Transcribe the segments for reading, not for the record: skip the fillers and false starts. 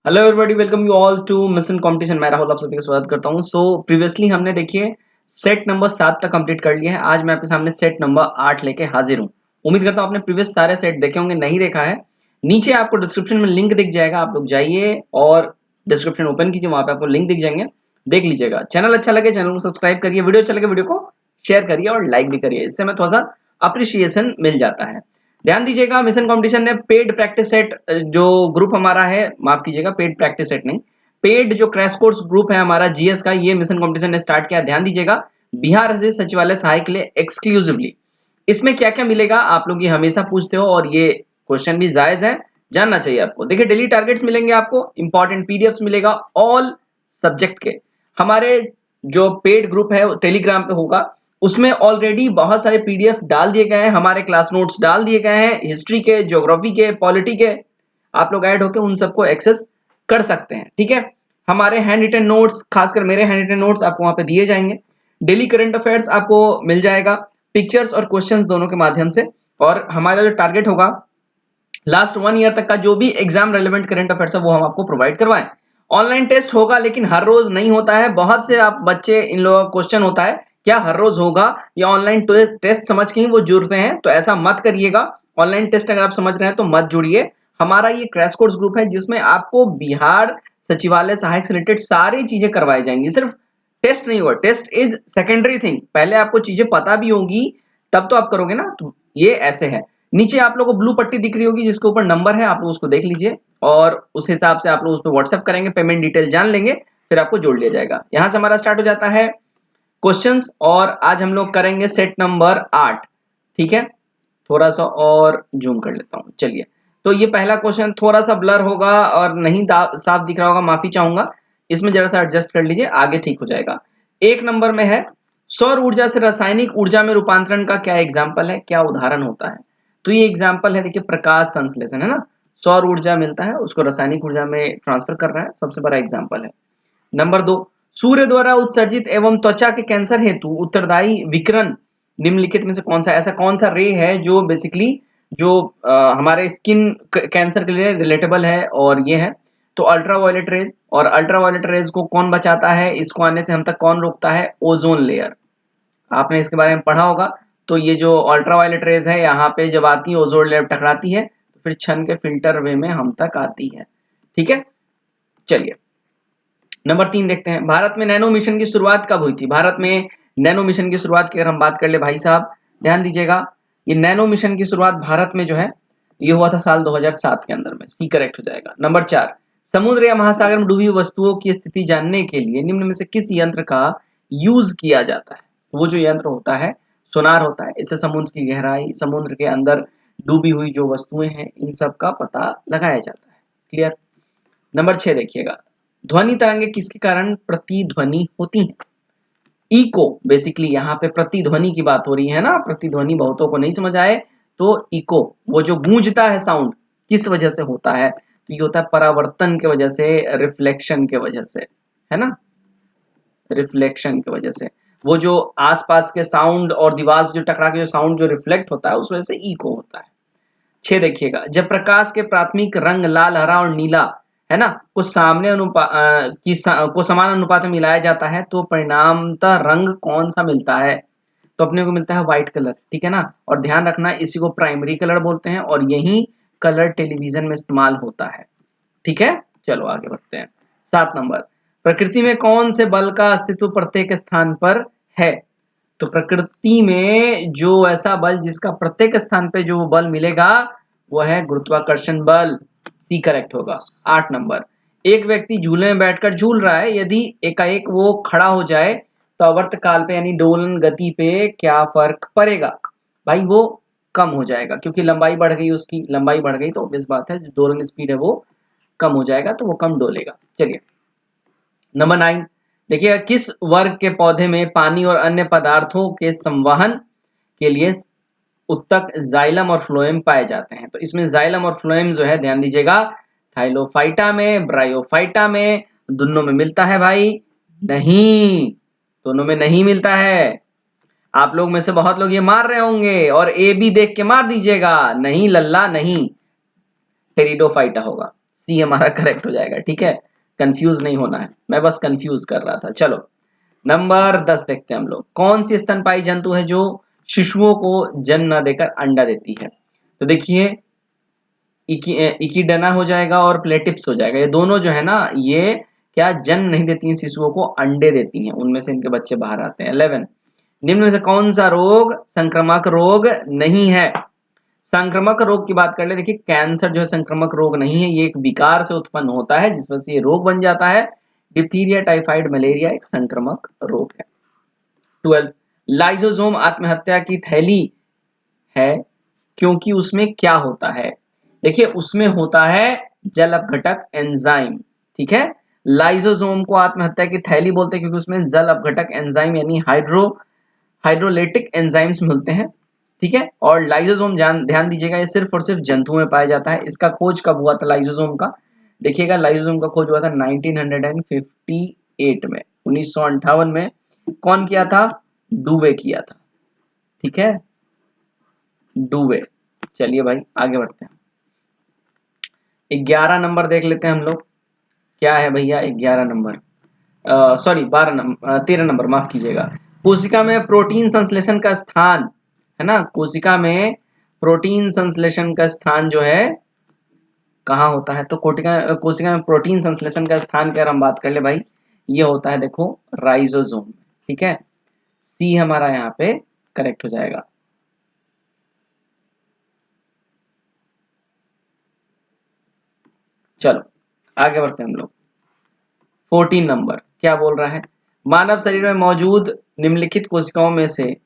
Hello everybody, welcome you all to mission competition. मैं राहुल आप सभी का स्वागत करता हूं। प्रीवियसली हमने देखिए सेट नंबर 7 तक कंप्लीट कर लिया है। आज मैं आपके सामने सेट नंबर 8 लेके हाजिर हूं। उम्मीद करता हूं आपने प्रीवियस सारे सेट देखे होंगे। नहीं देखा है, नीचे आपको डिस्क्रिप्शन में लिंक दिख जाएगा, आप लोग जाइए और डिस्क्रिप्शन ओपन कीजिए, वहां पे आपको लिंक दिख जाएंगे, देख लीजिएगा। चैनल अच्छा लगे चैनल को सब्सक्राइब करिए, वीडियो अच्छा लगे वीडियो को शेयर करिए और लाइक भी करिए, इससे हमें थोड़ा सा अप्रिशिएशन मिल जाता है। ध्यान दीजिएगा, मिशन कंपटीशन ने पेड प्रैक्टिस सेट जो ग्रुप हमारा है, माफ कीजिएगा पेड प्रैक्टिस सेट नहीं, पेड जो क्रैश कोर्स ग्रुप है हमारा जीएस का, ये मिशन कंपटीशन ने स्टार्ट किया। ध्यान दीजिएगा, बिहार राज्य सचिवालय सहायक के लिए एक्सक्लूसिवली। इसमें क्या क्या मिलेगा आप लोग ये हमेशा पूछते हो और ये क्वेश्चन भी जायज है, जानना चाहिए आपको। देखिए, डेली टारगेट्स मिलेंगे आपको, इंपॉर्टेंट पीडीएफ्स मिलेगा ऑल सब्जेक्ट के। हमारे जो पेड ग्रुप है टेलीग्राम पे होगा, उसमें ऑलरेडी बहुत सारे पीडीएफ डाल दिए गए हैं, हमारे क्लास नोट्स डाल दिए गए हैं, हिस्ट्री के, ज्योग्राफी के, पॉलिटी के। आप लोग ऐड होकर उन सबको एक्सेस कर सकते हैं, ठीक है। हमारे हैंड रिटन नोट्स, खासकर मेरे हैंड रिटन नोट्स आपको वहां पे दिए जाएंगे। डेली करंट अफेयर्स आपको मिल जाएगा, पिक्चर्स और क्वेश्चंस दोनों के माध्यम से। और हमारा जो टारगेट होगा लास्ट 1 ईयर तक का जो भी एग्जाम रेलेवेंट करंट अफेयर्स है वो हम आपको प्रोवाइड करवाएं। ऑनलाइन टेस्ट होगा, लेकिन हर रोज नहीं होता है। बहुत से आप बच्चे, इन लोगों का क्वेश्चन होता है क्या हर रोज होगा या ऑनलाइन टेस्ट समझ के ही वो जुड़ते हैं, तो ऐसा मत करिएगा। ऑनलाइन टेस्ट अगर आप समझ रहे हैं तो मत जुड़िए। हमारा ये क्रैश कोर्स ग्रुप है जिसमें आपको बिहार सचिवालय सहायक से रिलेटेड सारी चीजें करवाई जाएंगी। सिर्फ टेस्ट नहीं हुआ, टेस्ट इज सेकेंडरी थिंग, पहले आपको चीजें पता भी होगी तब तो आप करोगे ना। तो ये ऐसे है। नीचे आप लोगों को ब्लू पट्टी दिख रही होगी जिसके ऊपर नंबर है, आप लोग उसको देख लीजिए और उस हिसाब से आप लोग उस पर व्हाट्सएप करेंगे, पेमेंट डिटेल जान लेंगे, फिर आपको जोड़ लिया जाएगा। यहां से हमारा स्टार्ट हो जाता है क्वेश्चंस, और आज हम लोग करेंगे सेट नंबर 8, ठीक है। थोड़ा सा और जूम कर लेता हूं, चलिए। तो ये पहला क्वेश्चन थोड़ा सा ब्लर होगा और नहीं साफ दिख रहा होगा, माफी चाहूंगा। इसमें जरा सा एडजस्ट कर लीजिए, आगे ठीक हो जाएगा। एक नंबर में है, सौर ऊर्जा से रासायनिक ऊर्जा में रूपांतरण का क्या एग्जाम्पल है, क्या उदाहरण होता है। तो ये एग्जाम्पल है, देखिए, प्रकाश संश्लेषण है ना। सौर ऊर्जा मिलता है, उसको रासायनिक ऊर्जा में ट्रांसफर कर रहा है, सबसे बड़ा एग्जाम्पल है। नंबर 2, सूर्य द्वारा उत्सर्जित एवं त्वचा के कैंसर हेतु उत्तरदायी विकिरण निम्नलिखित में से कौन सा, ऐसा कौन सा रे है जो बेसिकली जो हमारे स्किन कैंसर के लिए रिलेटेबल है, और ये है तो अल्ट्रावायलेट रेज। और अल्ट्रावायलेट रेज को कौन बचाता है, इसको आने से हम तक कौन रोकता है, ओजोन लेयर। आपने इसके बारे में पढ़ा होगा। तो ये जो अल्ट्रावायलेट रेज है, यहाँ पे जब आती है ओजोन लेयर टकराती है तो फिर छन के फिल्टर वे में हम तक आती है, ठीक है। चलिए नंबर 3 देखते हैं, भारत में नैनो मिशन की शुरुआत कब हुई थी। भारत में नैनो मिशन की शुरुआत की अगर हम बात कर ले भाई साहब, ध्यान दीजिएगा, ये नैनो मिशन की शुरुआत भारत में जो है ये हुआ था साल 2007 के अंदर में, सी करेक्ट हो जाएगा। नंबर 4, समुद्र या महासागर में डूबी वस्तुओं की स्थिति जानने के लिए निम्न में से किस यंत्र का यूज किया जाता है। वो जो यंत्र होता है सोनार होता है, इससे समुद्र की गहराई, समुद्र के अंदर डूबी हुई जो वस्तुएं हैं, इन सब का पता लगाया जाता है। क्लियर। नंबर 6 देखिएगा, ध्वनि तरंगे किसके कारण प्रतिध्वनि होती हैं। इको, बेसिकली यहाँ पे प्रतिध्वनि की बात हो रही है ना, प्रतिध्वनि बहुतों को नहीं समझ आए तो इको, वो जो गूंजता है साउंड, किस वजह से होता है, तो ये होता है परावर्तन के वजह से, रिफ्लेक्शन के वजह से, है ना, रिफ्लेक्शन की वजह से। वो जो आसपास के साउंड और दीवार से जो टकरा के जो साउंड जो रिफ्लेक्ट होता है उस वजह से इको होता है। 6 देखिएगा, जब प्रकाश के प्राथमिक रंग लाल, हरा और नीला है ना को सामने को समान अनुपात में मिलाया जाता है तो परिणामतः रंग कौन सा मिलता है, तो अपने को मिलता है व्हाइट कलर, ठीक है ना। और ध्यान रखना, इसी को प्राइमरी कलर बोलते हैं और यही कलर टेलीविजन में इस्तेमाल होता है, ठीक है। चलो आगे बढ़ते हैं। 7 नंबर, प्रकृति में कौन से बल का अस्तित्व प्रत्येक स्थान पर है। तो प्रकृति में जो ऐसा बल जिसका प्रत्येक स्थान पे जो बल मिलेगा वो है गुरुत्वाकर्षण बल, सी करेक्ट होगा। 8 नंबर, एक व्यक्ति झूले में बैठकर झूल रहा है, यदि एकाएक वो खड़ा हो जाए तो आवर्त काल पे यानी दोलन गति पे क्या फर्क पड़ेगा। भाई वो कम हो जाएगा, क्योंकि लंबाई बढ़ गई, उसकी लंबाई बढ़ गई तो obvious बात है जो दोलन स्पीड है वो कम हो जाएगा, तो वो कम डोलेगा। चलिए नंबर 9 देखिए, किस वर्ग के पौधे में पानी और अन्य पदार्थों के संवहन के लिए उत्तक, जाइलम और फ्लोएम पाए जाते हैं। तो इसमें जाइलम और फ्लोएम जो है, ध्यान दीजिएगा, थाइलोफाइटा में, ब्रायोफाइटा में, दोनों में मिलता है भाई, नहीं, दोनों में नहीं मिलता है। आप लोग में से बहुत लोग ये मार रहे होंगे और ए बी देख के मार दीजिएगा, नहीं लल्ला नहीं, टेरिडोफाइटा होगा। सी हमारा करेक्ट हो जाएगा। ठीक है, कंफ्यूज नहीं होना है, मैं बस कंफ्यूज कर रहा था। चलो नंबर 10 देखते हैं हम लोग। कौन सी स्तनपायी जंतु है जो शिशुओं को जन्म न देकर अंडा देती है? तो देखिए इकिडना हो जाएगा और प्लेटिप्स हो जाएगा। ये दोनों जो है ना, ये क्या जन्म नहीं देती हैं शिशुओं को, अंडे देती हैं, उनमें से इनके बच्चे बाहर आते हैं। 11 निम्न में से कौन सा रोग संक्रामक रोग नहीं है? संक्रामक रोग की बात कर ले, देखिए कैंसर जो है संक्रामक रोग नहीं है, ये एक विकार से उत्पन्न होता है जिस वजह से ये रोग बन जाता है। डिप्थीरिया, टाइफाइड, मलेरिया एक संक्रामक रोग है। 12 लाइसोसोम आत्महत्या की थैली है क्योंकि उसमें क्या होता है? देखिए उसमें होता है जल अपघटक एंजाइम। ठीक है, लाइसोसोम को आत्महत्या की थैली बोलते हैं क्योंकि उसमें जल अपघटक एंजाइम यानी हाइड्रोलाइटिक एंजाइम्स मिलते हैं। ठीक है, और लाइसोसोम ध्यान दीजिएगा, ये सिर्फ और सिर्फ जंतुओं में पाया जाता है। इसका खोज कब हुआ था लाइसोसोम का? देखिएगा लाइसोसोम का खोज हुआ था 1958 में, 1958 में। कौन किया था? डुवे किया था। ठीक है, डुवे। चलिए भाई आगे बढ़ते हैं। 11 नंबर देख लेते हैं हम लोग। क्या है भैया 11 नंबर? सॉरी 12 नंबर, 13 नंबर, माफ कीजिएगा। कोशिका में प्रोटीन संश्लेषण का स्थान है ना, कोशिका में प्रोटीन संश्लेषण का स्थान जो है कहाँ होता है? तो कोशिका में प्रोटीन संश्लेषण का स्थान की अगर हम बात कर ले भाई, ये होता है देखो राइजोसोम। ठीक है, सी हमारा यहाँ पे करेक्ट हो जाएगा। चलो आगे बढ़ते हैं हम लोग। 14 नंबर क्या बोल रहा है? मानव शरीर में मौजूद निम्नलिखित कोशिकाओं में से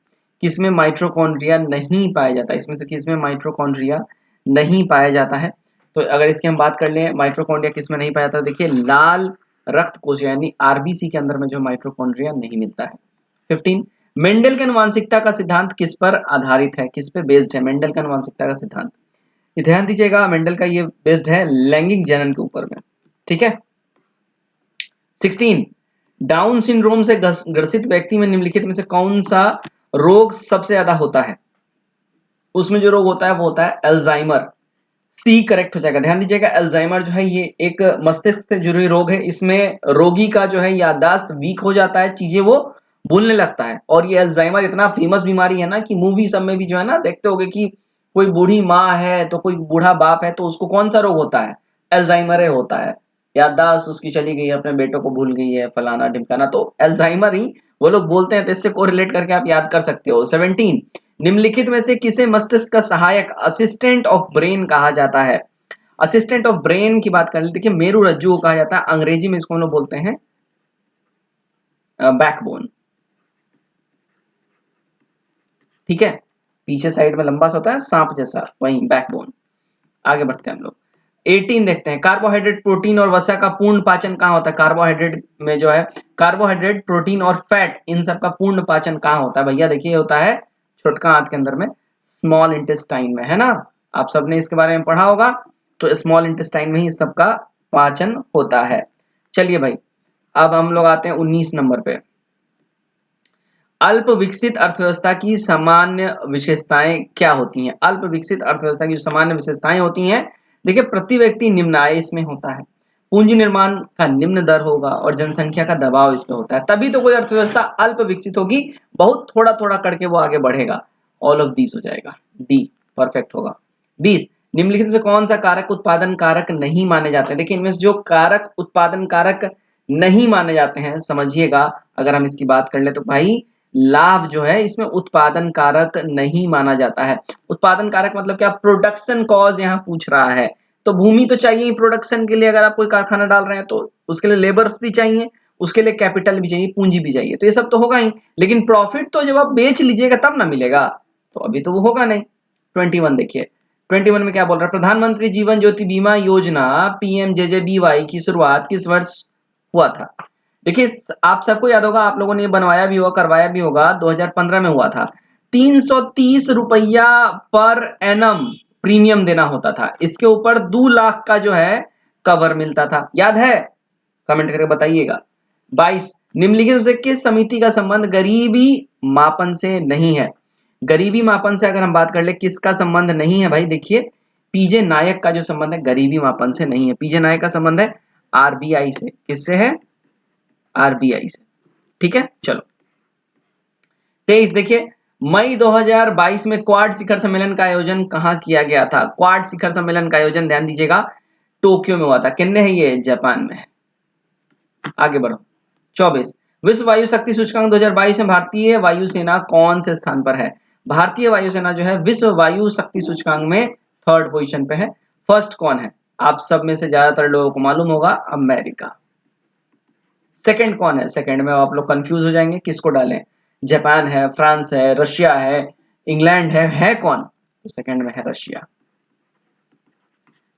किसमें माइटोकॉन्ड्रिया नहीं पाया जाता? इसमें से किसमें माइटोकॉन्ड्रिया नहीं पाया जाता है? तो अगर इसकी हम बात कर लें माइटोकॉन्ड्रिया किसमें नहीं पाया जाता, देखिए लाल रक्त कोश यानी आरबीसी के अंदर में जो माइटोकॉन्ड्रिया नहीं मिलता है। 15 मेंडल के आनुवंशिकता का सिद्धांत किस पर आधारित है, किस पे बेस्ड है मेंडल का आनुवंशिकता का सिद्धांत? ध्यान दीजिएगा मेंडल का ये बेस्ड है लैंगिक जनन के ऊपर में। ठीक है। 16 डाउन सिंड्रोम से ग्रसित व्यक्ति में निम्नलिखित में से कौन सा रोग सबसे ज्यादा होता है? उसमें जो रोग होता है वो होता है अल्जाइमर। सी करेक्ट हो जाएगा। ध्यान दीजिएगा अल्जाइमर जो है ये एक मस्तिष्क से जुड़ी रोग है। इसमें रोगी का जो है याददाश्त वीक हो जाता है, चीजें वो भूलने लगता है। और ये अल्जाइमर इतना फेमस बीमारी है ना कि मूवी सब में भी जो है ना देखते होगे कि कोई बूढ़ी माँ है तो कोई बूढ़ा बाप है तो उसको कौन सा रोग होता है? अल्जाइमर होता है। याददाश्त उसकी चली गई है, अपने बेटों को भूल गई है, फलाना ढिमकाना, तो अल्जाइमर ही वो लोग बोलते हैं। तो इससे कोरिलेट करके आप याद कर सकते हो। 17 निम्नलिखित में से किसे मस्तिष्क का सहायक असिस्टेंट ऑफ ब्रेन कहा जाता है? असिस्टेंट ऑफ ब्रेन की बात कर ले, देखिए मेरु रज्जु को कहा जाता है, अंग्रेजी में इसको हम लोग बोलते हैं बैकबोन। ठीक है, पीछे साइड में लंबा सा होता है सांप जैसा, वही बैकबोन। आगे बढ़ते हैं हम लोग। 18 देखते हैं। कार्बोहाइड्रेट, प्रोटीन और वसा का पूर्ण पाचन कहाँ होता है? कार्बोहाइड्रेट में जो है कार्बोहाइड्रेट, प्रोटीन और फैट, इन सब का पूर्ण पाचन कहाँ होता है भैया? देखिए होता है छोटका हाथ के अंदर में, स्मॉल इंटेस्टाइन में, है ना। आप सबने इसके बारे में पढ़ा होगा। तो स्मॉल इंटेस्टाइन में ही सबका पाचन होता है। चलिए भाई अब हम लोग आते हैं 19 नंबर पे। अल्प विकसित अर्थव्यवस्था की सामान्य विशेषताएं क्या होती हैं? अल्प विकसित अर्थव्यवस्था की जो सामान्य विशेषताएं होती हैं, देखिए प्रति व्यक्ति निम्न आय इसमें होता है, पूंजी निर्माण का निम्न दर होगा और जनसंख्या का दबाव इसमें होता है। तभी तो कोई अर्थव्यवस्था अल्प विकसित होगी, बहुत थोड़ा थोड़ा करके वो आगे बढ़ेगा। ऑल ऑफ दीस हो जाएगा, डी परफेक्ट होगा। 20 निम्नलिखित से कौन सा कारक उत्पादन कारक नहीं माने जाते हैं? देखिए इनमें से जो कारक उत्पादन कारक नहीं माने जाते हैं, समझिएगा अगर हम इसकी बात कर ले तो भाई लाभ जो है इसमें उत्पादन कारक नहीं माना जाता है। उत्पादन कारक मतलब क्या? प्रोडक्शन कॉज यहाँ पूछ रहा है। तो भूमि तो चाहिए प्रोडक्शन के लिए, अगर आप कोई कारखाना डाल रहे हैं तो उसके लिए लेबर्स भी चाहिए, उसके लिए कैपिटल भी चाहिए, पूंजी भी चाहिए, तो ये सब तो होगा ही। लेकिन प्रॉफिट तो जब आप बेच लीजिएगा तब ना मिलेगा, तो अभी तो वो होगा नहीं। 21 देखिए, 21 में क्या बोल रहा है? प्रधानमंत्री जीवन ज्योति बीमा योजना PMJJBY की शुरुआत किस वर्ष हुआ था? देखिए आप सबको याद होगा, आप लोगों ने बनवाया भी होगा, करवाया भी होगा, 2015 में हुआ था। 330 रुपया पर एनम प्रीमियम देना होता था, इसके ऊपर 2 लाख का जो है कवर मिलता था, याद है? कमेंट करके बताइएगा। 22 निम्नलिखित से किस समिति का संबंध गरीबी मापन से नहीं है? गरीबी मापन से अगर हम बात कर ले किसका संबंध नहीं है भाई? देखिए पीजे नायक का जो संबंध है गरीबी मापन से नहीं है, पीजे नायक का संबंध है आरबीआई से। किससे है? आरबीआई से। ठीक है, चलो 23 देखिए, मई 2022 में क्वाड शिखर सम्मेलन का आयोजन कहां किया गया था? क्वाड शिखर सम्मेलन का आयोजन ध्यान दीजिएगा टोक्यो में हुआ था। किन्ने है ये? जापान में है। आगे बढ़ो 24, विश्व वायु शक्ति सूचकांक 2022 में भारतीय वायुसेना कौन से स्थान पर है? भारतीय वायुसेना जो है विश्व वायु शक्ति सूचकांक में 3rd पोजीशन पे है। फर्स्ट कौन है? आप सब में से ज्यादातर लोगों को मालूम होगा, अमेरिका। सेकंड कौन है? सेकंड में आप लोग कंफ्यूज हो जाएंगे, किसको डालें? जापान है, फ्रांस है, रशिया है, इंग्लैंड है कौन? तो सेकंड में है रशिया।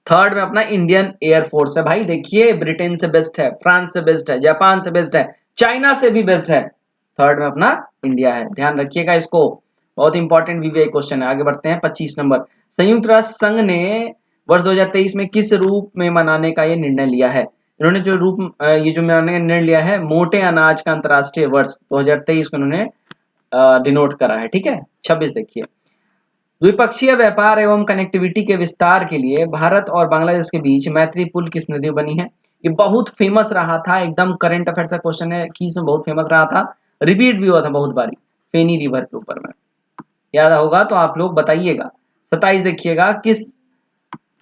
थर्ड में अपना इंडियन एयरफोर्स है। भाई देखिए, ब्रिटेन से बेस्ट है, फ्रांस से बेस्ट है, जापान से बेस्ट है, चाइना से भी बेस्ट है। थर्ड में अपना इंडिया है, ध्यान रखिएगा इसको, बहुत इंपॉर्टेंट वीवीआई क्वेश्चन है। आगे बढ़ते हैं 25 नंबर, संयुक्त राष्ट्र संघ ने वर्ष 2023 में किस रूप में मनाने का ये निर्णय लिया है? इन्होंने जो रूप ये जो मनाने का निर्णय लिया है, मोटे अनाज का अंतर्राष्ट्रीय वर्ष 2023 को इन्होंने डिनोट करा है। ठीक है, 26 देखिए, द्विपक्षीय व्यापार एवं कनेक्टिविटी के विस्तार के लिए भारत और बांग्लादेश के बीच मैत्री पुल किस नदी में बनी है? ये बहुत फेमस रहा था, एकदम करंट अफेयर्स का क्वेश्चन है कि इसमें बहुत फेमस रहा था, रिपीट भी हुआ था बहुत बारी, फेनी रिवर के ऊपर में। याद होगा तो आप लोग बताइएगा। 27 देखिएगा, किस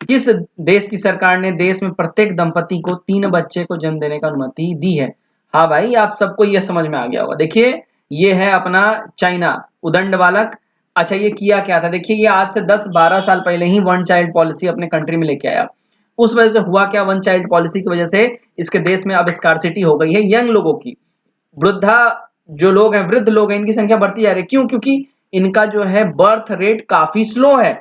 किस देश की सरकार ने देश में प्रत्येक दंपति को 3 बच्चे को जन्म देने का अनुमति दी है? हाँ भाई, आप सबको यह समझ में आ गया होगा। देखिए, ये है अपना चाइना, उदंड बालक। अच्छा, ये किया क्या था? देखिए, ये आज से 10-12 साल पहले ही वन चाइल्ड पॉलिसी अपने कंट्री में लेके आया। उस वजह से हुआ क्या, वन चाइल्ड पॉलिसी की वजह से इसके देश में अब स्कार्सिटी हो गई है यंग लोगों की। वृद्धा जो लोग हैं, वृद्ध लोग हैं, इनकी संख्या बढ़ती जा रही है। क्यों? क्योंकि इनका जो है बर्थ रेट काफी स्लो है,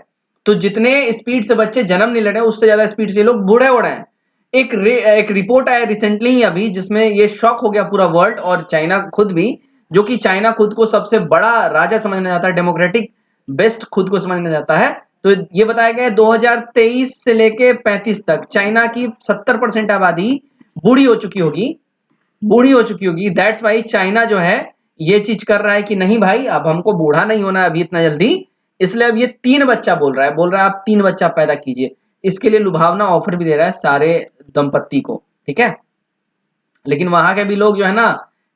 तो जितने स्पीड से बच्चे जन्म नहीं ले रहे, उससे ज्यादा स्पीड से लोग बूढ़े हो रहे हैं। एक रिपोर्ट आया रिसेंटली ही अभी, जिसमें ये शॉक हो गया पूरा वर्ल्ड और चाइना खुद भी, जो कि चाइना खुद को सबसे बड़ा राजा समझना जाता है, डेमोक्रेटिक बेस्ट खुद को समझना जाता है। तो ये बताया गया है 2023 से लेके 35 तक चाइना की 70% आबादी बूढ़ी हो चुकी होगी, बूढ़ी हो चुकी होगी। दैट्स वाई चाइना जो है ये चीज कर रहा है कि नहीं भाई, अब हमको बूढ़ा नहीं होना है अभी इतना जल्दी, इसलिए अब ये 3 बच्चा बोल रहा है आप 3 बच्चा पैदा कीजिए। इसके लिए लुभावना ऑफर भी दे रहा है सारे दंपत्ति को। ठीक है, लेकिन वहां के भी लोग जो है ना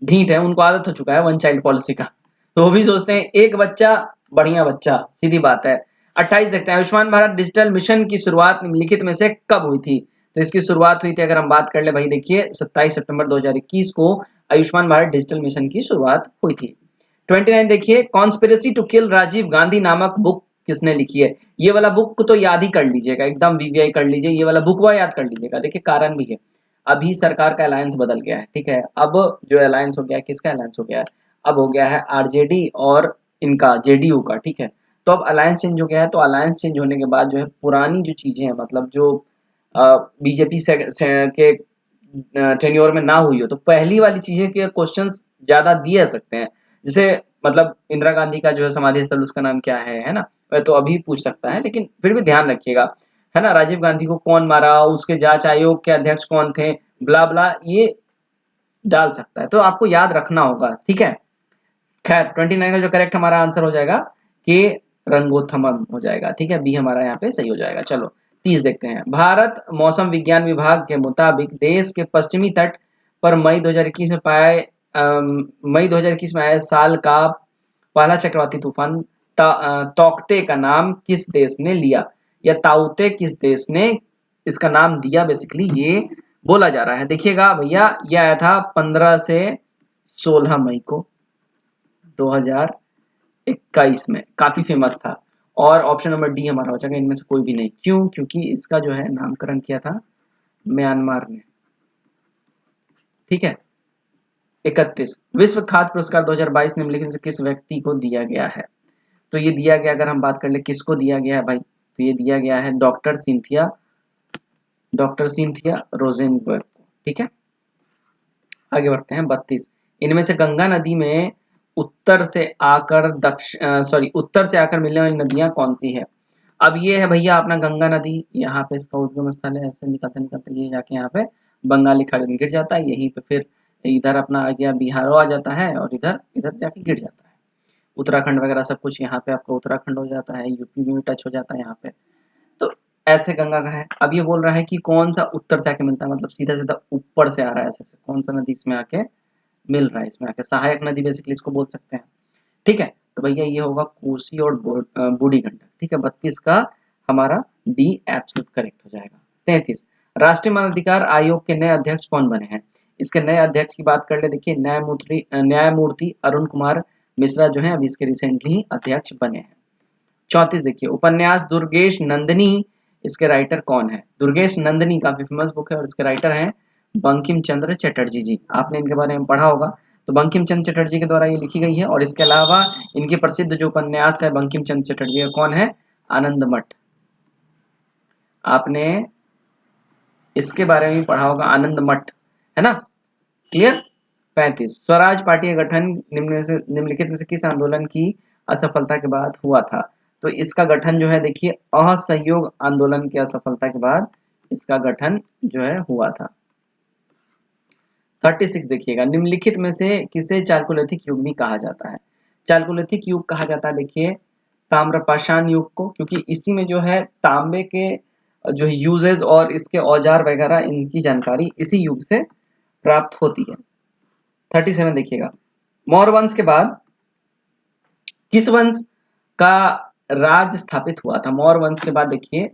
ढीठ है, उनको आदत हो चुका है वन चाइल्ड पॉलिसी का, तो वो भी सोचते हैं एक बच्चा बढ़िया बच्चा, सीधी बात है। 28 देखते हैं, आयुष्मान भारत डिजिटल मिशन की शुरुआत निम्नलिखित में से कब हुई थी? तो इसकी शुरुआत हुई थी, अगर हम बात कर ले भाई, देखिए 27 सितंबर 2021 को आयुष्मान भारत डिजिटल मिशन की शुरुआत हुई थी। 29 देखिए, conspiracy to kill Rajiv Gandhi नामक बुक किसने लिखी है? ये वाला बुक तो याद ही कर लीजिएगा, एकदम वीवीआई कर लीजिए, ये वाला बुक वह याद कर लीजिएगा। देखिए कारण भी है, अभी सरकार का अलायंस बदल गया है। ठीक है, अब जो अलायंस हो गया है, किसका अलायंस हो गया है? अब हो गया है आरजेडी और इनका जेडीयू का। ठीक है, तो अब अलायंस चेंज हो गया है, तो अलायंस चेंज होने के बाद जो है पुरानी जो चीजें हैं, मतलब जो बीजेपी से के टेन्योर में ना हुई हो, तो पहली वाली चीजें के क्वेश्चंस ज्यादा दिए सकते हैं। जैसे मतलब इंदिरा गांधी का जो है समाधि स्थल, उसका नाम क्या है ना, वह तो अभी पूछ सकता है, लेकिन फिर भी ध्यान रखिएगा, है ना। राजीव गांधी को कौन मारा, उसके जांच आयोग के अध्यक्ष कौन थे, ब्ला ब्ला, ये डाल सकता है, तो आपको याद रखना होगा। ठीक है, खैर 29 का जो करेक्ट हमारा आंसर हो जाएगा के रंगोत्थमम हो जाएगा। ठीक है, बी हमारा यहाँ पे सही हो जाएगा। चलो 30 देखते हैं, भारत मौसम विज्ञान विभाग के मुताबिक देश के पश्चिमी तट पर मई 2021 में मई 2021 में आए साल का पहला चक्रवाती तूफान तौकते का नाम किस देश ने लिया, या ताउते किस देश ने इसका नाम दिया, बेसिकली ये बोला जा रहा है। देखिएगा भैया, ये आया था 15 से 16 मई को 2021 में, काफी फेमस था। और ऑप्शन नंबर डी हमारा हो जाएगा, इनमें से कोई भी नहीं। क्यों? क्योंकि इसका जो है नामकरण किया था म्यांमार ने। ठीक है, 31 विश्व खाद्य पुरस्कार 2022 निम्नलिखित से किस व्यक्ति को दिया गया है? तो ये दिया गया, अगर हम बात कर ले किसको दिया गया है भाई, तो ये दिया गया है डॉक्टर सिंथिया रोजेनबर्ग को। ठीक है, आगे बढ़ते हैं 32, इनमें से गंगा नदी में उत्तर से आकर मिलने वाली नदियां कौन सी है? अब ये है भैया अपना गंगा नदी, यहाँ पे इसका उद्गम स्थल है, ऐसे निकलते निकलते ये जाके यहाँ पे बंगाली खाड़ी में गिर जाता है, यहीं पे फिर इधर अपना आ गया बिहार आ जाता है, और इधर इधर जाके गिर जाता है। उत्तराखंड वगैरह सब कुछ यहाँ पे आपका उत्तराखंड हो जाता है, यूपी में भी टच हो जाता है यहाँ पे। तो ऐसे गंगा का है। अब ये बोल रहा है कि कौन सा उत्तर से आके मिलता है, मतलब सीधा सीधा ऊपर से आ रहा है ऐसे से, कौन सा नदी इसमें आके मिल रहा है, इसमें आके सहायक नदी बेसिकली इसको बोल सकते हैं। ठीक है, तो भैया ये होगा कोसी और बूढ़ी गंडक। ठीक है, 32 का हमारा डी एब्सोल्यूट करेक्ट हो जाएगा। 33, राष्ट्रीय मानवाधिकार आयोग के नए अध्यक्ष कौन बने हैं? इसके नए अध्यक्ष की बात कर ले, देखिए न्यायमूर्ति अरुण कुमार मिश्रा जो है अभी इसके रिसेंटली ही अध्यक्ष बने हैं। 34 देखिए, उपन्यास दुर्गेश नंदिनी, इसके राइटर कौन है? दुर्गेश नंदिनी काफी फेमस बुक है और इसके राइटर हैं बंकिम चंद्र चटर्जी जी। आपने इनके बारे में पढ़ा होगा। तो बंकिम चंद्र चटर्जी के द्वारा ये लिखी गई है और इसके अलावा इनकी प्रसिद्ध जो उपन्यास है बंकिम चंद्र चटर्जी का कौन है? आनंद मठ। आपने इसके बारे में पढ़ा होगा, आनंद मठ, है ना? क्लियर। 35, स्वराज पार्टी का गठन निम्नलिखित में से किस आंदोलन की असफलता के बाद हुआ था? तो इसका गठन जो है देखिए असहयोग आंदोलन की असफलता के बाद इसका गठन जो है हुआ था। 36 देखिएगा, निम्नलिखित में से किसे चालकोलिथिक युग भी कहा जाता है? चालकोलिथिक युग कहा जाता है देखिए ताम्रपाषाण युग को, क्योंकि इसी में जो है तांबे के जो यूजेस और इसके औजार वगैरह इनकी जानकारी इसी युग से प्राप्त होती है। 37 देखिएगा, मौर्य वंश के बाद किस वंश का राज स्थापित हुआ था? मौर्य वंश के बाद देखिए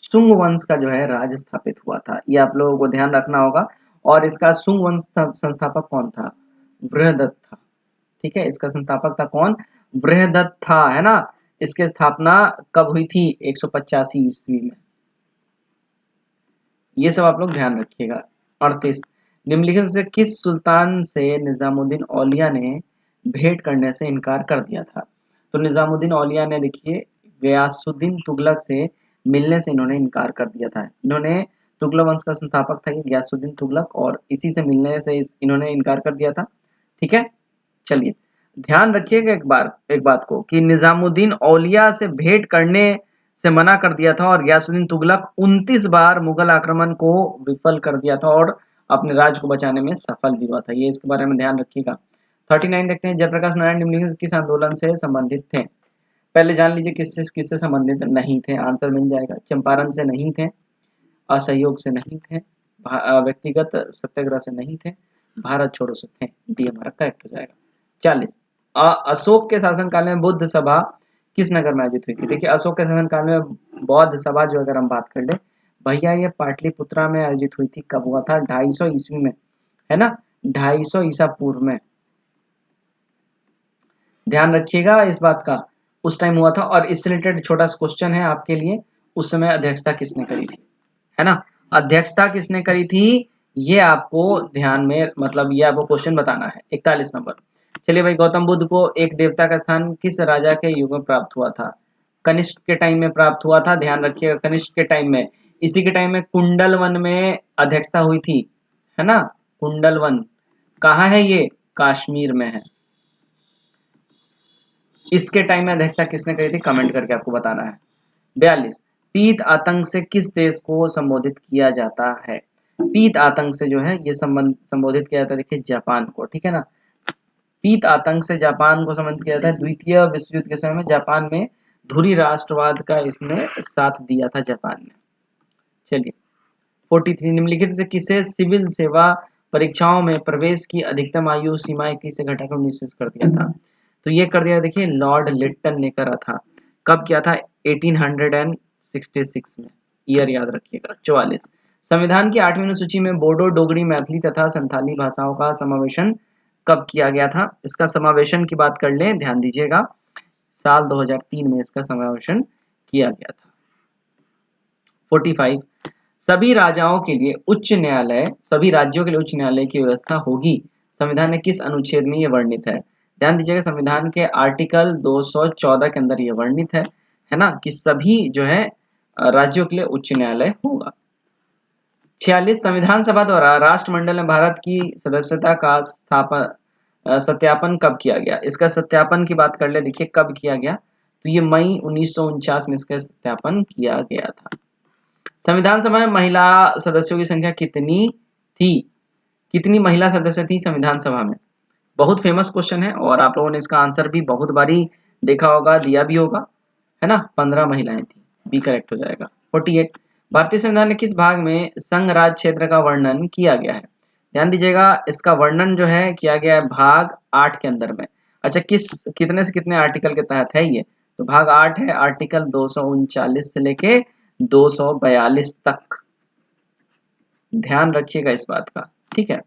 शुंग वंश का जो है राज स्थापित हुआ था, ये आप लोगों को ध्यान रखना होगा। और इसका शुंग वंश संस्थापक कौन था? बृहदत्त था। ठीक है, इसका संस्थापक था कौन? बृहदत्त था, है ना? इसकी स्थापना कब हुई थी? 185 ईस्वी में। ये सब आप लोग ध्यान रखिएगा। 38, निम्नलिखित से किस सुल्तान से निजामुद्दीन औलिया ने भेंट करने से इनकार कर दिया था? तो निजामुद्दीन औलिया ने देखिए गयासुद्दीन तुगलक से मिलने से इन्होंने इनकार कर दिया था। इन्होंने तुगलक वंश का संस्थापक था ये गयासुद्दीन तुगलक और इसी से मिलने से इन्होंने इनकार कर दिया था। ठीक है, चलिए ध्यान रखिएगा एक बात को कि निजामुद्दीन औलिया से भेंट करने से मना कर दिया था और गयासुद्दीन तुगलक 29 बार मुगल आक्रमण को विफल कर दिया था और अपने राज्य को बचाने में सफल भी हुआ था। ये इसके बारे में ध्यान रखिएगा। 39 देखते हैं, जयप्रकाश नारायण निम्नलिखित किस आंदोलन से संबंधित थे? पहले जान लीजिए किससे किससे संबंधित नहीं थे, आंसर मिल जाएगा। चंपारण से नहीं थे, असहयोग से नहीं थे, व्यक्तिगत सत्याग्रह से नहीं थे, भारत छोड़ो से थे। डी हमारा करेक्ट हो जाएगा। 40, अशोक के शासनकाल में बुद्ध सभा किस नगर में आयोजित हुई थी? देखिए अशोक के शासनकाल में बौद्ध सभा जो अगर हम बात कर ले भैया ये पाटलिपुत्रा में आयोजित हुई थी। कब हुआ था? 250 ईस्वी में, है ना? 250 ईसा पूर्व में। ध्यान रखिएगा इस बात का, उस टाइम हुआ था। और इससे रिलेटेड छोटा सा क्वेश्चन है आपके लिए, उस समय अध्यक्षता किसने करी थी, है ना? अध्यक्षता किसने करी थी ये आपको ध्यान में, मतलब ये आपको क्वेश्चन बताना है। 41 नंबर, चलिए भाई, गौतम बुद्ध को एक देवता का स्थान किस राजा के युग में प्राप्त हुआ था? कनिष्क के टाइम में प्राप्त हुआ था। ध्यान रखिएगा कनिष्क के टाइम में, इसी के टाइम में कुंडल वन में अध्यक्षता हुई थी, है ना? कुंडल वन कहाँ है? ये कश्मीर में है। इसके टाइम में अध्यक्षता किसने करी थी? कमेंट करके आपको बताना है। 42, पीत आतंक से किस देश को संबोधित किया जाता है? पीत आतंक से जो है ये संबोधित किया जाता है देखिए जापान को। ठीक है ना? पीत आतंक से जापान को संबोधित किया जाता है। द्वितीय विश्व युद्ध के समय में जापान में धुरी राष्ट्रवाद का इसने साथ दिया था जापान ने। चलिए 43, निम्नलिखित से किसे सिविल सेवा परीक्षाओं में प्रवेश की अधिकतम आयु सीमा 21 से घटाकर 19 कर दिया था? तो ये कर दिया देखिए लॉर्ड लिट्टन ने करा था। कब किया था? 1866 में। ईयर याद रखिएगा। 44, संविधान की 8वीं अनुसूची में बोडो, डोगरी, मैथिली तथा संथाली भाषाओं का समावेशन कब किया गया था? इसका समावेशन की बात कर लें, ध्यान दीजिएगा, साल 2003 में इसका समावेशन किया गया था। 45, सभी राजाओं के लिए उच्च न्यायालय, सभी राज्यों के लिए उच्च न्यायालय की व्यवस्था होगी, संविधान में किस अनुच्छेद में यह वर्णित है? ध्यान दीजिएगा संविधान के आर्टिकल 214 के अंदर यह वर्णित है ना, कि सभी जो है राज्यों के लिए उच्च न्यायालय होगा। 46, संविधान सभा द्वारा राष्ट्रमंडल में भारत की सदस्यता का सत्यापन कब किया गया? इसका सत्यापन की बात कर ले, देखिए कब किया गया? तो ये मई 1949 में इसका सत्यापन किया गया था। संविधान सभा में महिला सदस्यों की संख्या कितनी थी? कितनी महिला सदस्य थी संविधान सभा में? बहुत फेमस क्वेश्चन है और आप लोगों ने इसका आंसर भी बहुत बारी देखा होगा, दिया भी होगा, है ना? 15 महिलाएं थी। बी करेक्ट हो जाएगा। 48 भारतीय संविधान के किस भाग में संघ राज्य क्षेत्र का वर्णन किया गया है? ध्यान दीजिएगा, इसका वर्णन जो है किया गया है भाग 8 के अंदर में। अच्छा, कितने से कितने आर्टिकल के तहत है ये? तो भाग 8 है, आर्टिकल 239 से लेके 242 तक। ध्यान रखिएगा इस बात का, ठीक है।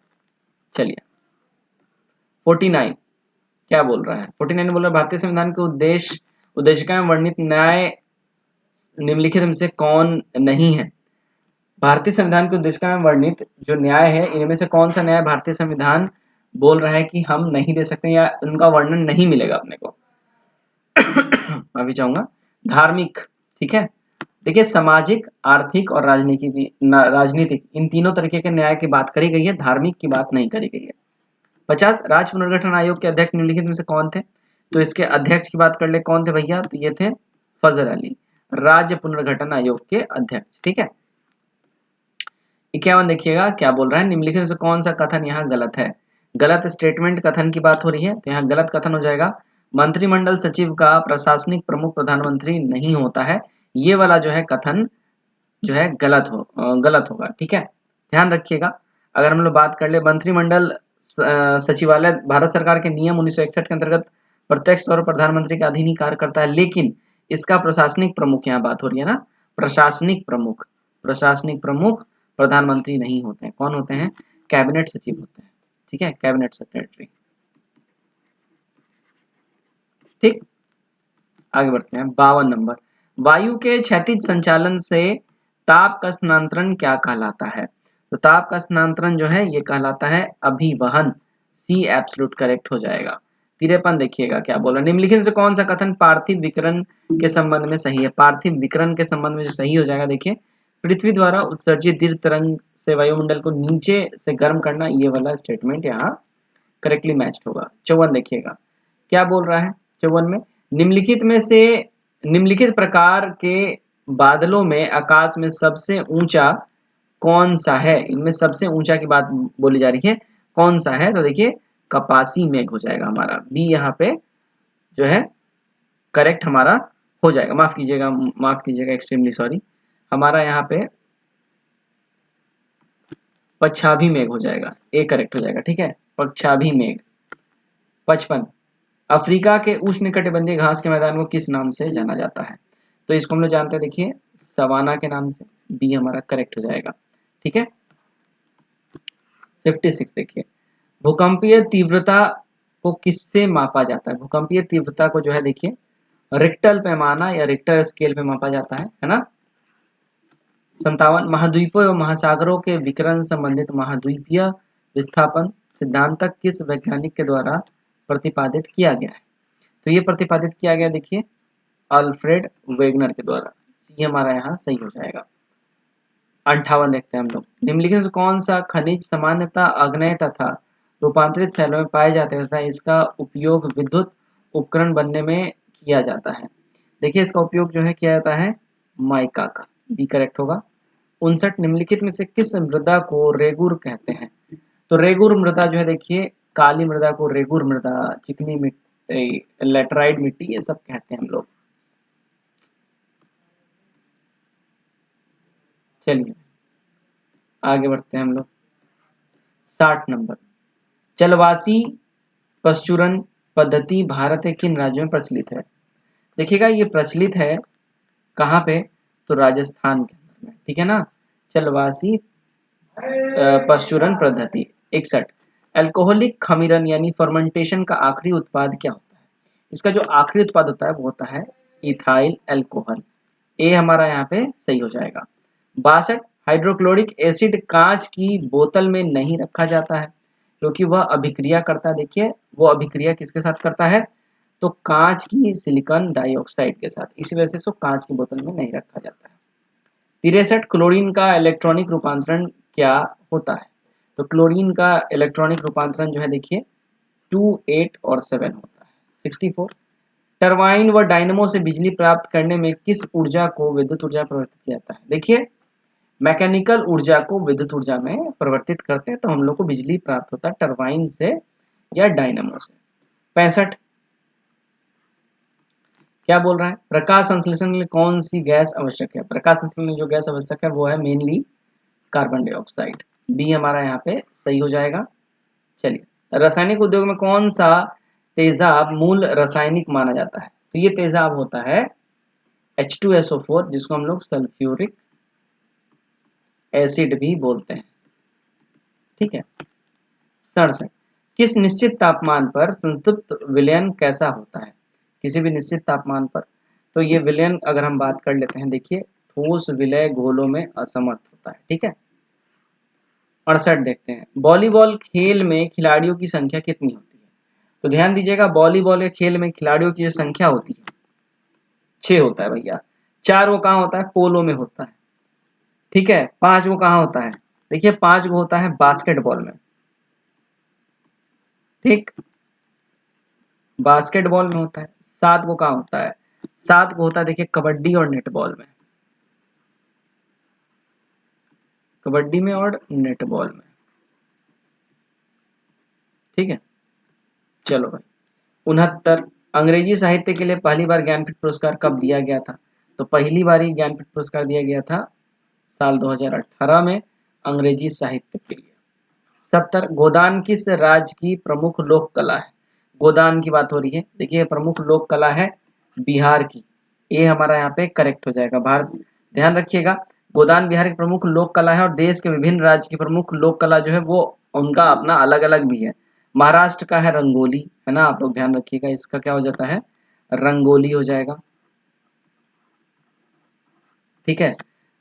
चलिए 49 क्या बोल रहा है? 49 बोल रहा है भारतीय संविधान के उद्देशिका में वर्णित न्याय निम्नलिखित में से कौन नहीं है? भारतीय संविधान की उद्देशिका में वर्णित जो न्याय है, इनमें से कौन सा न्याय भारतीय संविधान बोल रहा है कि हम नहीं दे सकते या उनका वर्णन नहीं मिलेगा अपने को? मैं भी चाहूंगा धार्मिक, ठीक है। देखिए, सामाजिक, आर्थिक और राजनीतिक इन तीनों तरीके के न्याय की बात करी गई है, धार्मिक की बात नहीं करी गई है। 50 राज्य पुनर्गठन आयोग के अध्यक्ष निम्नलिखित में से कौन थे? तो इसके अध्यक्ष की बात कर ले, कौन थे भैया? तो ये थे फजल अली, राज्य पुनर्गठन आयोग के अध्यक्ष, ठीक है। 51 देखिएगा क्या बोल रहा है, निम्नलिखित में से कौन सा कथन यहाँ गलत है? गलत स्टेटमेंट कथन की बात हो रही है, तो यहाँ गलत कथन हो जाएगा मंत्रिमंडल सचिव का प्रशासनिक प्रमुख प्रधानमंत्री नहीं होता है। ये वाला जो है कथन जो है गलत होगा, ठीक है। ध्यान रखिएगा, अगर हम लोग बात कर ले मंत्रिमंडल सचिवालय भारत सरकार के नियम 1961 के अंतर्गत प्रत्यक्ष तौर पर प्रधानमंत्री के अधीन ही कार्य करता है, लेकिन इसका प्रशासनिक प्रमुख यहाँ बात हो रही है ना, प्रशासनिक प्रमुख प्रधानमंत्री नहीं होते हैं। कौन होते हैं? कैबिनेट सचिव होते हैं, ठीक है, कैबिनेट सेक्रेटरी। ठीक, आगे बढ़ते हैं। 52 नंबर, वायु के क्षैतिज संचालन से ताप का स्थानांतरण क्या कहलाता है? तो ताप का स्थानांतरण जो है ये कहलाता है अभिवहन। सी एब्सोल्यूट करेक्ट हो जाएगा। 53 देखिएगा क्या बोला, निम्नलिखित से कौन सा कथन पार्थिव विकिरण के संबंध में सही है? पार्थिव विकिरण के संबंध में जो सही हो जाएगा, देखिए, पृथ्वी द्वारा उत्सर्जित दीर्घ तरंग से वायुमंडल को नीचे से गर्म करना, ये वाला स्टेटमेंट यहाँ करेक्टली मैच्ड होगा। 54 देखिएगा क्या बोल रहा है। 54 में निम्नलिखित प्रकार के बादलों में आकाश में सबसे ऊंचा कौन सा है? इनमें सबसे ऊंचा की बात बोली जा रही है, कौन सा है? तो देखिए कपासी मेघ हो जाएगा हमारा, बी यहाँ पे जो है करेक्ट हमारा हो जाएगा। माफ कीजिएगा, एक्सट्रीमली सॉरी, हमारा यहाँ पे पच्छाभी मेघ हो जाएगा, ए करेक्ट हो जाएगा, ठीक है, पच्छाभी मेघ। 55 अफ्रीका के उष्णकटिबंधीय घास के मैदान को किस नाम से जाना जाता है? तो इसको हम लोग जानते हैं, देखिए, सवाना के नाम से, बी हमारा करेक्ट हो जाएगा, ठीक है। 56 देखिए, भूकंपीय तीव्रता को किससे मापा जाता है? भूकंपीय तीव्रता को जो है देखिए रिक्टर पैमाना या रिक्टर स्केल पे मापा जाता है ना। 57 महाद्वीपों एवं महासागरों के विकिरण संबंधित महाद्वीपीय विस्थापन सिद्धांत तक किस वैज्ञानिक के द्वारा प्रतिपादित किया गया है? तो ये प्रतिपादित किया गया, देखिए, अल्फ्रेड वेगनर के द्वारा। सी हमारा यहाँ सही हो जाएगा। 58 देखते हैं हम लोग, निम्नलिखित से कौन सा खनिज सामान्यतः अग्नेय तथा रूपांतरित शैलों में पाए जाते हैं तथा इसका उपयोग विद्युत उपकरण बनने में किया जाता है? देखिए, इसका उपयोग जो है किया जाता है माइका का, बी करेक्ट होगा। 59 निम्नलिखित में से किस मृदा को रेगुर कहते हैं? तो रेगुर मृदा जो है देखिए, काली मृदा को रेगुर मृदा, चिकनी मिट्टी, लेटराइट मिट्टी, ये सब कहते हैं हम लोग। चलिए आगे बढ़ते हैं हम लोग। 60 नंबर, चलवासी पशुचूरण पद्धति भारत के किन राज्यों में प्रचलित है? देखिएगा ये प्रचलित है कहाँ पे? तो राजस्थान के अंदर में, ठीक है ना। चलवासी पशुचूरण पद्धति। 61 अल्कोहलिक खमीरन यानी फर्मेंटेशन का आखिरी उत्पाद क्या होता है? इसका जो आखिरी उत्पाद होता है वो होता है इथाइल अल्कोहल, ए हमारा यहाँ पे सही हो जाएगा। 62 हाइड्रोक्लोरिक एसिड कांच की बोतल में नहीं रखा जाता है क्योंकि वह अभिक्रिया करता है। देखिए वो अभिक्रिया किसके साथ करता है? तो कांच की सिलिकॉन डाइऑक्साइड के साथ, इसी वजह से इसको कांच की बोतल में नहीं रखा जाता है। 63 क्लोरीन का इलेक्ट्रॉनिक रूपांतरण क्या होता है? तो क्लोरीन का इलेक्ट्रॉनिक रूपांतरण जो है देखिए 2, 8 और 7 होता है। 64 टरबाइन व डायनमो से बिजली प्राप्त करने में किस ऊर्जा को विद्युत ऊर्जा परिवर्तित किया जाता है? देखिए मैकेनिकल ऊर्जा को विद्युत ऊर्जा में परिवर्तित करते हैं तो हम लोग को बिजली प्राप्त होता है टरबाइन से या डायनमो से। 65 क्या बोल रहा है, प्रकाश संश्लेषण के लिए कौन सी गैस आवश्यक है? प्रकाश संश्लेषण में जो गैस आवश्यक है वो है मेनली कार्बन डाइऑक्साइड। बी हमारा यहाँ पे सही हो जाएगा। चलिए, रासायनिक उद्योग में कौन सा तेजाब मूल रासायनिक माना जाता है? तो ये तेजाब होता है H2SO4, जिसको हम लोग सल्फ्यूरिक एसिड भी बोलते हैं। ठीक है। 67, किस निश्चित तापमान पर संतृप्त विलयन कैसा होता है? किसी भी निश्चित तापमान पर, तो ये विलयन अगर हम बात कर लेते हैं, देखिए ठोस विलय घोलों में असमर्थ होता है। ठीक है। 68 देखते हैं, वॉलीबॉल खेल में खिलाड़ियों की संख्या कितनी होती है? तो ध्यान दीजिएगा, वॉलीबॉल के खेल में खिलाड़ियों की जो संख्या होती है 6 होता है भैया। 4 वो कहाँ होता है? पोलो में होता है। ठीक है। 5 वो कहाँ होता है? देखिए 5 वो होता है बास्केटबॉल में। ठीक, बास्केटबॉल में होता है। 7 को कहाँ होता है? 7 को होता है देखिए कबड्डी और नेटबॉल में। कबड्डी में और नेटबॉल में। ठीक है। चलो भाई, 69, अंग्रेजी साहित्य के लिए पहली बार ज्ञानपीठ पुरस्कार कब दिया गया था? तो पहली बार ही ज्ञानपीठ पुरस्कार दिया गया था साल 2018 में अंग्रेजी साहित्य के लिए। 70, गोदान किस राज्य की प्रमुख लोक कला है? गोदान की बात हो रही है। देखिए प्रमुख लोक कला है बिहार की। ये हमारा यहाँ पे करेक्ट हो जाएगा। भारत, ध्यान रखिएगा, गोदान बिहार की प्रमुख लोक कला है और देश के विभिन्न राज्य की प्रमुख लोक कला जो है वो उनका अपना अलग अलग भी है। महाराष्ट्र का है रंगोली, है ना, आप लोग ध्यान रखिएगा, इसका क्या हो जाता है? रंगोली हो जाएगा। ठीक है।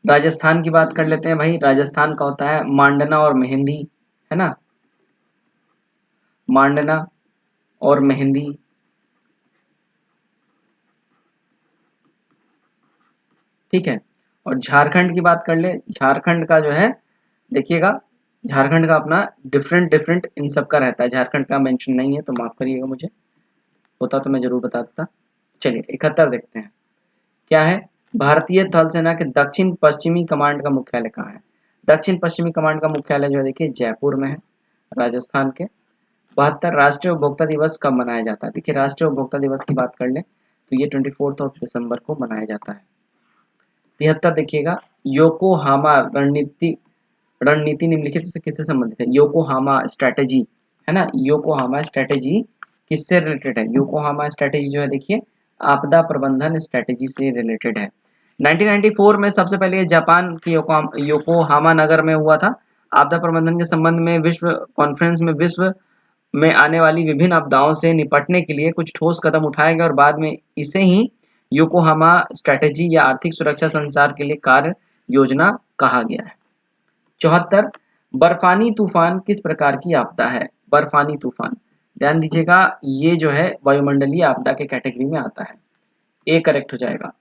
राजस्थान की बात कर लेते हैं भाई, राजस्थान का होता है मांडना और मेहंदी, है ना, मांडना और मेहंदी। ठीक है। और झारखंड की बात कर ले, झारखंड का जो है देखिएगा, झारखंड का अपना डिफरेंट डिफरेंट इन सब का रहता है। झारखंड का मेंशन नहीं है तो माफ करिएगा, मुझे होता तो मैं जरूर बता देता। चलिए 71 देखते हैं, क्या है? भारतीय थल सेना के दक्षिण पश्चिमी कमांड का मुख्यालय कहाँ है? दक्षिण पश्चिमी कमांड का मुख्यालय जो है देखिए जयपुर में है, राजस्थान के। 72, राष्ट्रीय उपभोक्ता दिवस कब मनाया जाता है? देखिए राष्ट्रीय उपभोक्ता दिवस की बात कर ले तो ये 24 दिसंबर को मनाया जाता है। 73 देखिएगा, योकोहामा रणनीति, रणनीति निम्नलिखित में से किससे संबंधित है? योकोहामा स्ट्रैटेजी, है ना, योकोहामा स्ट्रैटेजी किससे रिलेटेड है? योकोहामा स्ट्रैटेजी जो है देखिए आपदा प्रबंधन स्ट्रैटेजी से रिलेटेड है। 1994 में सबसे पहले ये जापान के योकोहामा नगर में हुआ था। आपदा प्रबंधन के संबंध में विश्व कॉन्फ्रेंस में विश्व में आने वाली विभिन्न आपदाओं से निपटने के लिए कुछ ठोस कदम उठाए गए और बाद में इसे ही योकोहामा स्ट्रैटेजी या आर्थिक सुरक्षा संचार के लिए कार्य योजना कहा गया है। 74, बर्फानी तूफान किस प्रकार की आपदा है? बर्फानी तूफान, ध्यान दीजिएगा, ये जो है वायुमंडलीय आपदा के कैटेगरी में आता है। ए करेक्ट हो जाएगा।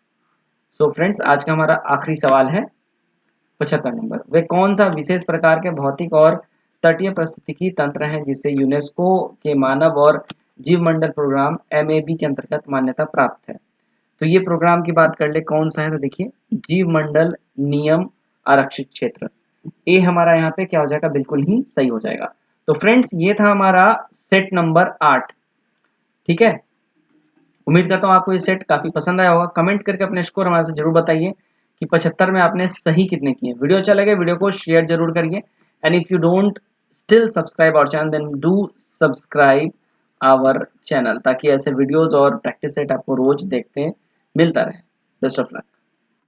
सो फ्रेंड्स, आज का हमारा आखिरी सवाल है 75 नंबर, वे कौन सा विशेष प्रकार के भौतिक और तटीय पारिस्थितिकी तंत्र हैं जिसे यूनेस्को के मानव और जीवमंडल प्रोग्राम MAB के अंतर्गत मान्यता प्राप्त है? तो ये प्रोग्राम की बात कर ले कौन सा है, तो देखिए जीवमंडल नियम आरक्षित क्षेत्र। ए हमारा यहाँ पे क्या हो जाएगा? बिल्कुल ही सही हो जाएगा। तो फ्रेंड्स ये था हमारा सेट नंबर 8। ठीक है, उम्मीद करता हूँ आपको ये सेट काफी पसंद आया होगा। कमेंट करके अपने स्कोर हमारे से जरूर बताइए कि 75 में आपने सही कितने किए। वीडियो अच्छा लगे वीडियो को शेयर जरूर करिए, and if you don't still subscribe our channel then do subscribe our channel, ताकि ऐसे वीडियोज और प्रैक्टिस सेट आपको रोज देखते मिलता रहे। Best of luck.